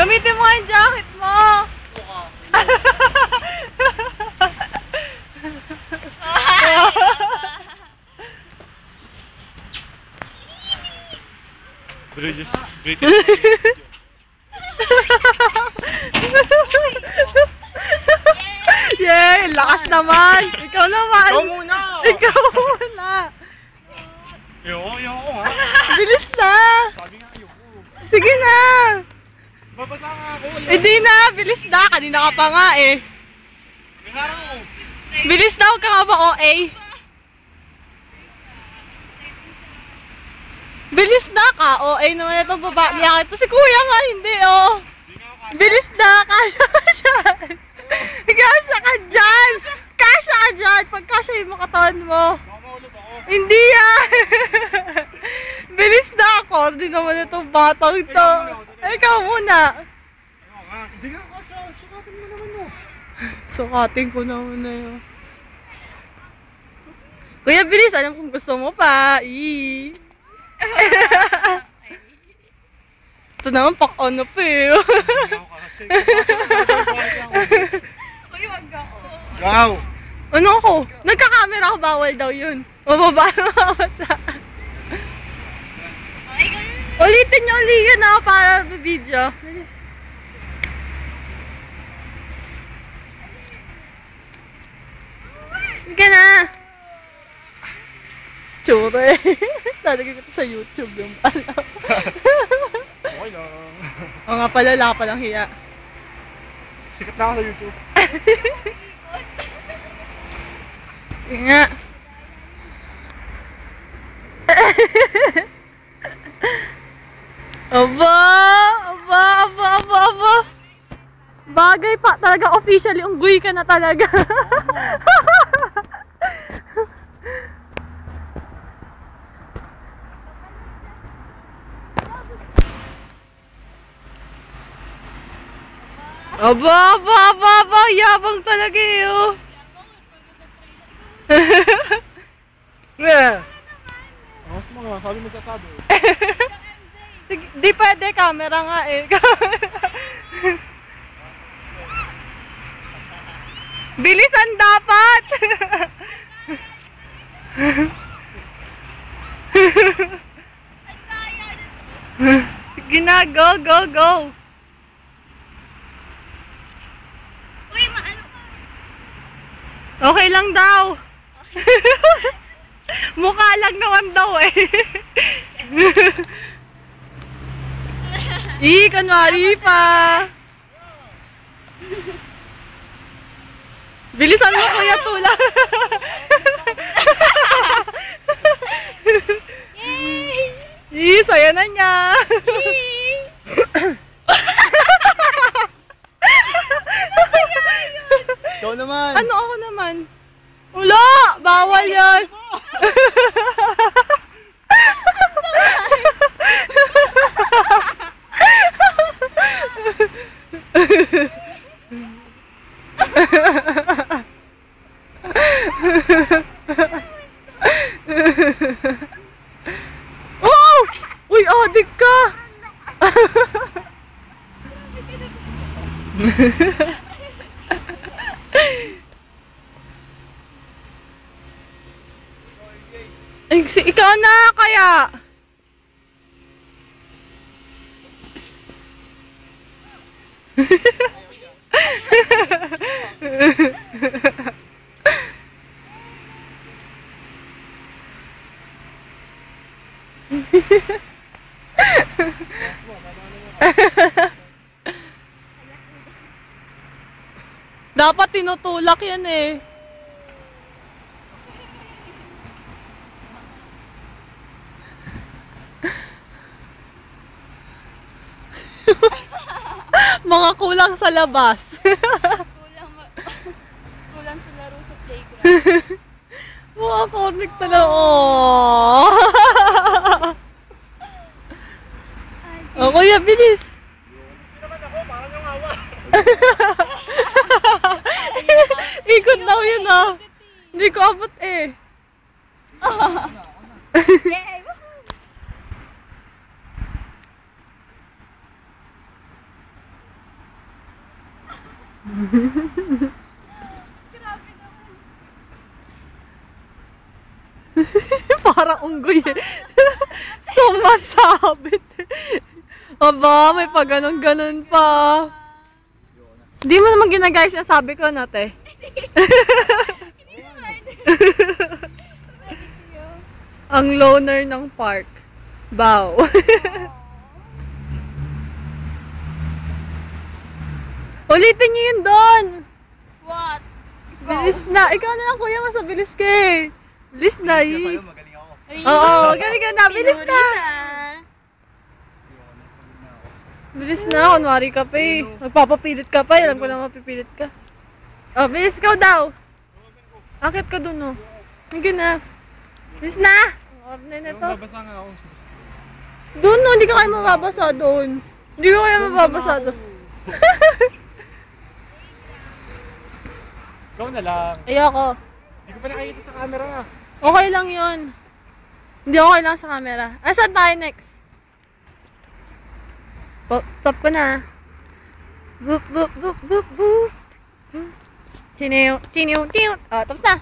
Gamitin mo yung jacket mo! British. Yay! Lakas naman! Ikaw naman! Ikaw muna! Ikaw muna! Ayoko nga. Bilis na! Sabi nga ayoko. Sige na! Babasa nga ako. Hindi na! Bilis na! Kanina ka pa nga eh. Nangarang mo. Bilis na! Huwag ka nga ba OA? Bilis na ka! OA naman itong babae. Ito si kuya nga hindi oh. Bilis na! Kasya ka dyan! Kasya ka dyan! Kasya ka dyan! Pagkasya yung katawan mo. Hindi yan! Bilis na ako! Hindi naman itong batang to. Ikaw muna! Hindi nga kasi. Sukatin mo naman mo. Sukatin ko na muna yun. Kuya, bilis! Alam kung gusto mo pa. Eee! Ito naman pak-on pa eh. Uy, wag ako. Wow! Ano ako? Nagka-camera ako, bawal daw yun. Mababa na ako sa... Ay, ganun. Ulitin niyo ulit yun ako para video. Hindi na. Tsure. Lalagay ko ito sa YouTube yung pala. Okay lang. O nga pala, wala ka palang hiya. Sikat na ako sa YouTube. Sige nga. Aba! Aba! Aba! Aba! Aba! Bagay pa. Talaga officially, unggoy ka na talaga. Aba! Aba! Aba! Aba! Yabang talaga eh oh. Yeah! Mas mga, sabi mo sasabi. Sige, di pwede, camera nga eh. Bilisan dapat! Sige na, go, go, go! Uy, maano ka? Okay lang daw. Mukha lang naman daw eh. Kanwari pa. Bilisan mo kuya Tula. Yay! Saya na niya. Yay! Ikaw naman! Ano ako naman? Wala! Bawal yan! Oh! Uy, adik ka! Ikaw na kaya. Dapat tinutulak yan eh. Mga kulang sa labas. Kulang sa laro sa playground. Mga connect talaga. Oh. Oh, kuya, bilis. Hindi naman ako, parang yung awa. Ikot daw yun ah. Hindi ko abot eh. Yay! Woohoo! 1, Parang unggoy eh. Sumasabit. Aba, may pa ganon-ganon pa. Di mo naman ginagayos na sabi ko na, te. Ang loner ng park. Bow. Ulitin niyo yun doon. What? Bilis na. Ikaw na lang, kuya. Mas mabilis ka eh. Bilis na eh. Sa'yo, magaling ako. Oo, galing ka na. Bilis na. Bilis na. Kunwari ka pa eh. Magpapapilit ka pa. Alam ko na mapipilit ka. Oh, bilis ka daw. Akit ka dun oh. Hindi na. Bilis na. Ang orne na to. Babasa nga ako. Doon no, hindi ka kayo mababasa doon. Hindi ka kayo mababasa doon. Ikaw na lang. Ayoko. Hindi ko pa nakikita sa camera nga. Okay lang yun. Hindi okay lang sa camera. Ah, saan tayo next? Stop ko na. Boop, boop, boop, boop, boop. Tiniw, tiniw, tiniw. Ah, tapos na.